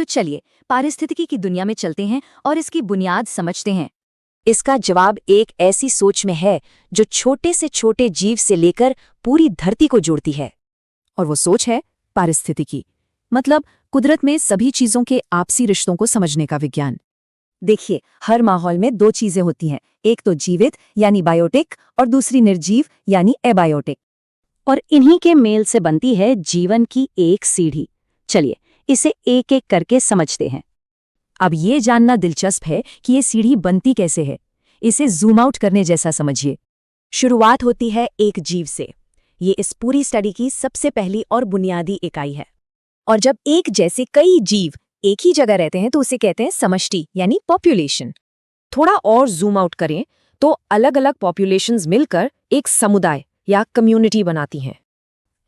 तो चलिए पारिस्थितिकी की दुनिया में चलते हैं और इसकी बुनियाद समझते हैं। इसका जवाब एक ऐसी सोच में है जो छोटे से छोटे जीव से लेकर पूरी धरती को जोड़ती है। और वो सोच है पारिस्थितिकी, मतलब कुदरत में सभी चीजों के आपसी रिश्तों को समझने का विज्ञान। देखिए, हर माहौल में दो चीजें होती हैं, एक तो जीवित यानी बायोटिक और दूसरी निर्जीव यानी एबायोटिक। और इन्हीं के मेल से बनती है जीवन की एक सीढ़ी। चलिए इसे एक एक करके समझते हैं। अब ये जानना दिलचस्प है कि ये सीढ़ी बनती कैसे है। इसे जूम आउट करने जैसा समझिए। शुरुआत होती है एक जीव से। ये इस पूरी स्टडी की सबसे पहली और बुनियादी इकाई है। और जब एक जैसे कई जीव एक ही जगह रहते हैं तो उसे कहते हैं समष्टि यानी पॉपुलेशन। थोड़ा और जूम आउट करें तो अलग अलग पॉपुलेशंस मिलकर एक समुदाय या कम्युनिटी बनाती हैं।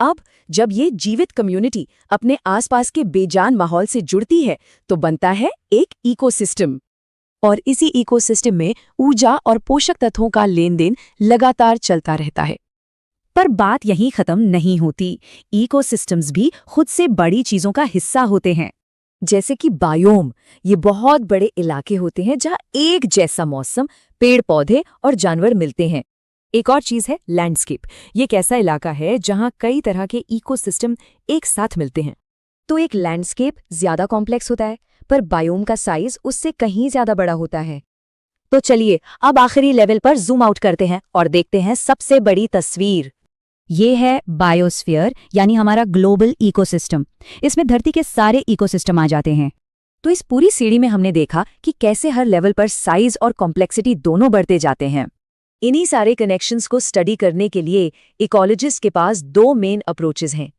अब जब ये जीवित कम्युनिटी अपने आसपास के बेजान माहौल से जुड़ती है तो बनता है एक इकोसिस्टम। और इसी इकोसिस्टम में ऊर्जा और पोषक तत्वों का लेन देन लगातार चलता रहता है। पर बात यहीं खत्म नहीं होती। इकोसिस्टम्स भी खुद से बड़ी चीजों का हिस्सा होते हैं, जैसे कि बायोम। ये बहुत बड़े इलाके होते हैं जहां एक जैसा मौसम, पेड़ पौधे और जानवर मिलते हैं। एक और चीज है लैंडस्केप। ये एक ऐसा इलाका है जहां कई तरह के इकोसिस्टम एक साथ मिलते हैं। तो एक लैंडस्केप ज्यादा कॉम्प्लेक्स होता है, पर बायोम का साइज उससे कहीं ज्यादा बड़ा होता है। तो चलिए अब आखिरी लेवल पर जूम आउट करते हैं और देखते हैं सबसे बड़ी तस्वीर। ये है बायोस्फीयर यानी हमारा ग्लोबल इकोसिस्टम। इसमें धरती के सारे इकोसिस्टम आ जाते हैं। तो इस पूरी सीढ़ी में हमने देखा कि कैसे हर लेवल पर साइज और कॉम्प्लेक्सिटी दोनों बढ़ते जाते हैं। इन्हीं सारे कनेक्शंस को स्टडी करने के लिए इकोलॉजिस्ट के पास दो मेन अप्रोचेस हैं।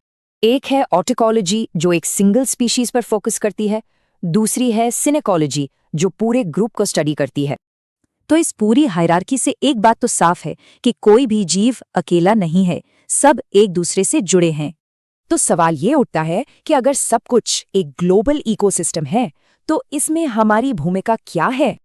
एक है ऑटिकोलॉजी जो एक सिंगल स्पीशीज पर फोकस करती है, दूसरी है सिनेकोलॉजी जो पूरे ग्रुप को स्टडी करती है। तो इस पूरी हायरार्की से एक बात तो साफ है कि कोई भी जीव अकेला नहीं है, सब एक दूसरे से जुड़े हैं। तो सवाल ये उठता है कि अगर सब कुछ एक ग्लोबल इकोसिस्टम है तो इसमें हमारी भूमिका क्या है।